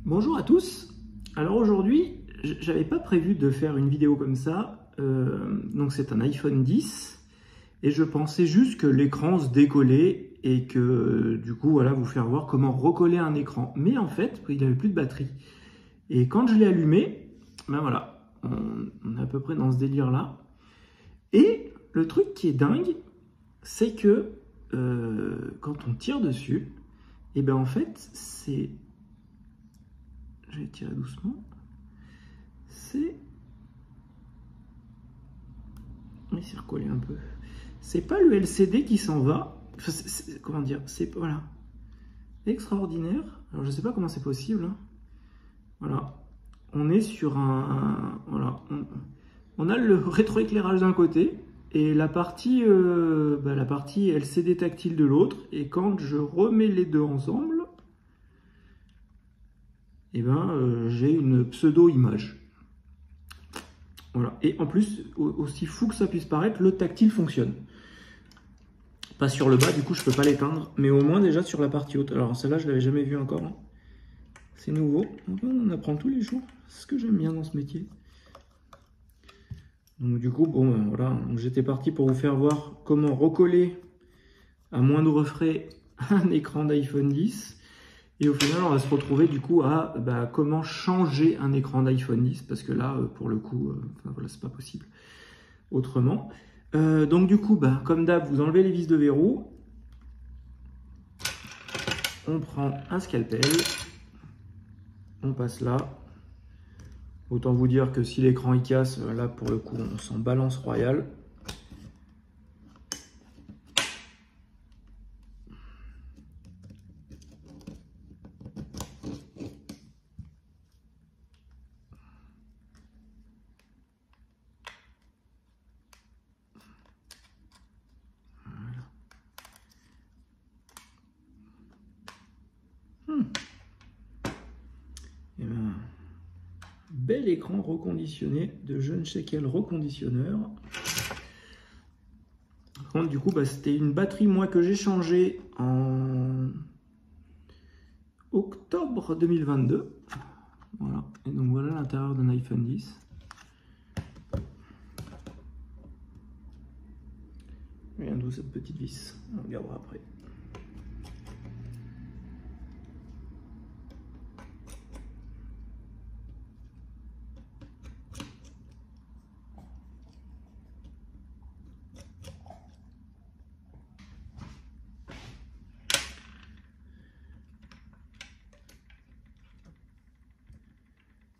Bonjour à tous. Alors aujourd'hui, j'avais pas prévu de faire une vidéo comme ça. Donc c'est un iPhone X et je pensais juste que l'écran se décollait et que du coup voilà vous faire voir comment recoller un écran. Mais en fait, il n'avait plus de batterie. Et quand je l'ai allumé, ben voilà, on est à peu près dans ce délire là. Et le truc qui est dingue, c'est que quand on tire dessus, et ben en fait c'est je vais tirer doucement. C'est... Oui, c'est recollé un peu. C'est pas le LCD qui s'en va. Enfin, comment dire? C'est... Voilà. Extraordinaire. Alors, je sais pas comment c'est possible. Hein. Voilà. On est sur voilà. On a le rétroéclairage d'un côté et la partie LCD tactile de l'autre. Et quand je remets les deux ensemble, eh ben, j'ai une pseudo-image. Voilà. Et en plus, aussi fou que ça puisse paraître, le tactile fonctionne. Pas sur le bas, du coup je peux pas l'éteindre, mais au moins déjà sur la partie haute. Alors celle-là je l'avais jamais vue encore. Hein. C'est nouveau. On apprend tous les jours. C'est ce que j'aime bien dans ce métier. Donc du coup, bon voilà, j'étais parti pour vous faire voir comment recoller à moindre frais un écran d'iPhone X. Et au final, on va se retrouver du coup à comment changer un écran d'iPhone X, parce que là, pour le coup, voilà, c'est pas possible autrement. Donc du coup, comme d'hab, vous enlevez les vis de verrou. On prend un scalpel. On passe là. Autant vous dire que si l'écran il casse, là pour le coup, on s'en balance royal. Et ben, bel écran reconditionné de je ne sais quel reconditionneur. Par contre, du coup, c'était une batterie moi que j'ai changée en octobre 2022. Voilà. Et donc voilà l'intérieur d'un iPhone X. Rien d'où cette petite vis. On regardera après.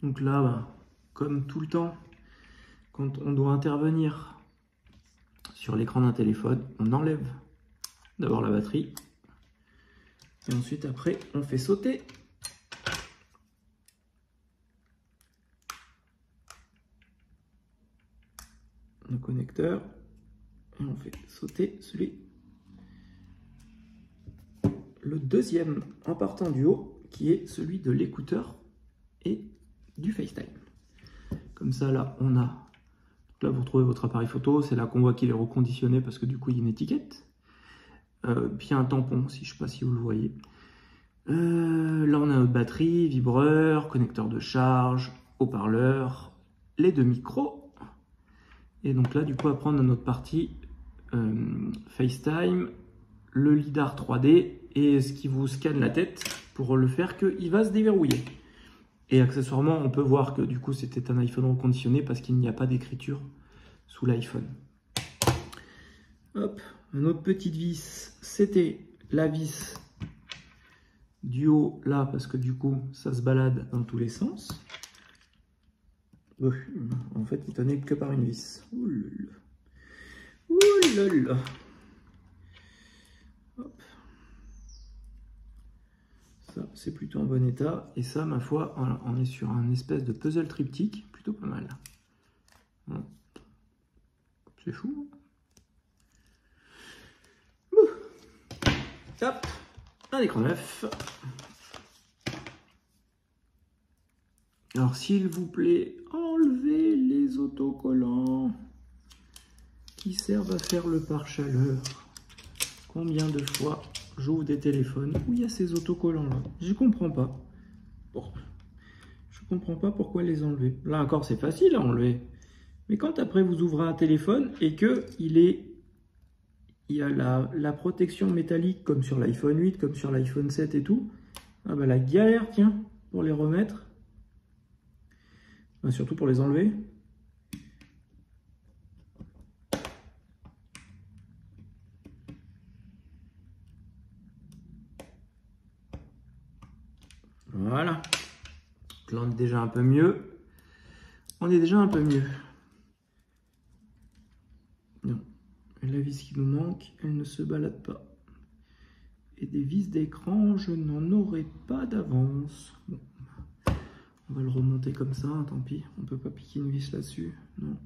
Donc là, comme tout le temps, quand on doit intervenir sur l'écran d'un téléphone, on enlève d'abord la batterie. Et ensuite, après, on fait sauter le connecteur. Et on fait sauter le deuxième en partant du haut, qui est celui de l'écouteur et du FaceTime. Comme ça, là, on a... Là, vous retrouvez votre appareil photo. C'est là qu'on voit qu'il est reconditionné parce que du coup, il y a une étiquette. Puis un tampon, si je ne sais pas si vous le voyez. Là, on a notre batterie, vibreur, connecteur de charge, haut-parleur, les deux micros. Et donc là, du coup, à prendre dans notre partie FaceTime, le lidar 3D et ce qui vous scanne la tête pour le faire qu'il va se déverrouiller. Et accessoirement, on peut voir que du coup, c'était un iPhone reconditionné parce qu'il n'y a pas d'écriture sous l'iPhone. Hop, notre petite vis, c'était la vis du haut là parce que du coup, ça se balade dans tous les sens. En fait, il tenait que par une vis. Ouh là là. Hop. Ça, c'est plutôt en bon état. Et ça, ma foi, voilà, on est sur un espèce de puzzle triptyque. Plutôt pas mal. Voilà. C'est fou. Hop. Un écran neuf. Alors, s'il vous plaît, enlevez les autocollants qui servent à faire le pare-chaleur. Combien de fois j'ouvre des téléphones où il y a ces autocollants là. Je comprends pas. Bon, je comprends pas pourquoi les enlever. Là encore, c'est facile à enlever. Mais quand après vous ouvrez un téléphone et que il y a la protection métallique comme sur l'iPhone 8, comme sur l'iPhone 7 et tout, ah bah la galère, tiens, pour les remettre. Bah, surtout pour les enlever. Voilà. Là, on est déjà un peu mieux. On est déjà un peu mieux. Non. La vis qui nous manque, elle ne se balade pas. Et des vis d'écran, je n'en aurai pas d'avance. Bon. On va le remonter comme ça, hein, tant pis. On ne peut pas piquer une vis là-dessus. Non.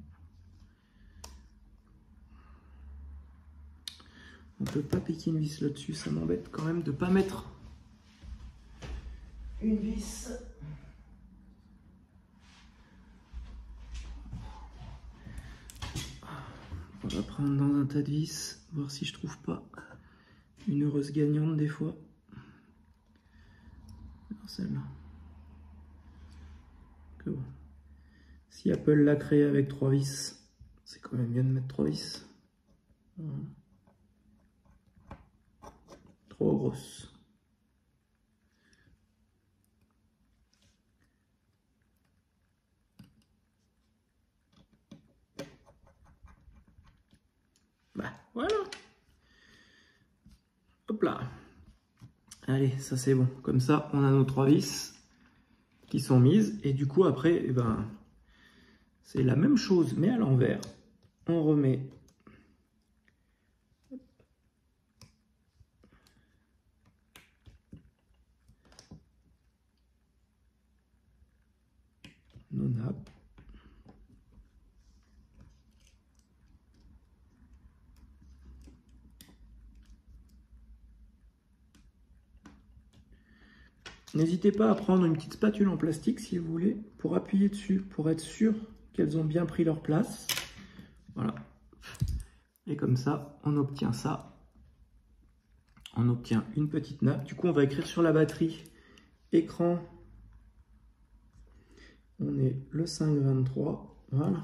On ne peut pas piquer une vis là-dessus. Ça m'embête quand même de ne pas mettre une vis. On va prendre dans un tas de vis, voir si je trouve pas une heureuse gagnante des fois. Celle-là. Que bon. Si Apple l'a créé avec 3 vis, c'est quand même bien de mettre 3 vis. Voilà. Trop grosse. Bah, voilà. Hop là. Allez, ça c'est bon. Comme ça, on a nos 3 vis qui sont mises. Et du coup, après, eh ben, c'est la même chose, mais à l'envers. On remet nos nappes. N'hésitez pas à prendre une petite spatule en plastique si vous voulez, pour appuyer dessus, pour être sûr qu'elles ont bien pris leur place. Voilà. Et comme ça, on obtient ça. On obtient une petite nappe. Du coup, on va écrire sur la batterie écran. On est le 523. Voilà.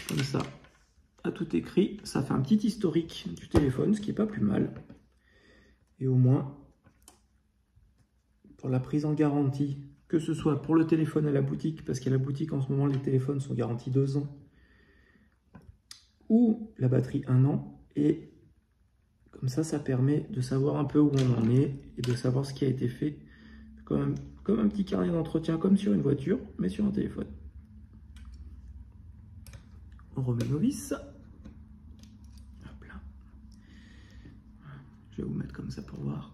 Comme ça, à tout écrit. Ça fait un petit historique du téléphone, ce qui n'est pas plus mal. Et au moins, pour la prise en garantie, que ce soit pour le téléphone à la boutique, parce qu'à la boutique en ce moment les téléphones sont garantis 2 ans, ou la batterie 1 an, et comme ça permet de savoir un peu où on en est, et de savoir ce qui a été fait, comme un petit carnet d'entretien, comme sur une voiture, mais sur un téléphone. On remet nos vis. Hop là. Je vais vous mettre comme ça pour voir.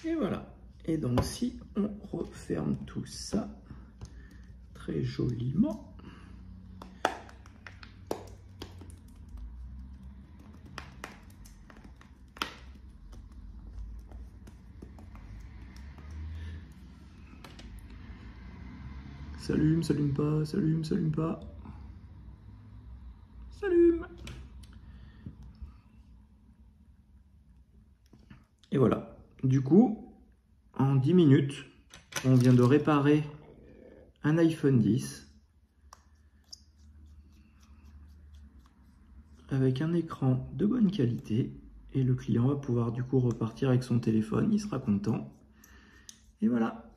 Et voilà. Et donc si on referme tout ça très joliment, s'allume, s'allume pas, s'allume, s'allume pas, s'allume. Et voilà. Du coup, en 10 minutes, on vient de réparer un iPhone 10 avec un écran de bonne qualité et le client va pouvoir du coup repartir avec son téléphone, il sera content. Et voilà.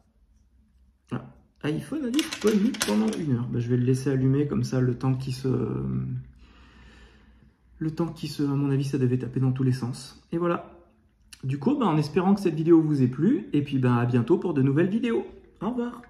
Ah, iPhone a dit bonne nuit pendant 1 heure. Ben, je vais le laisser allumer comme ça le temps qui se... à mon avis, ça devait taper dans tous les sens. Et voilà. Du coup, en espérant que cette vidéo vous ait plu, et puis à bientôt pour de nouvelles vidéos. Au revoir.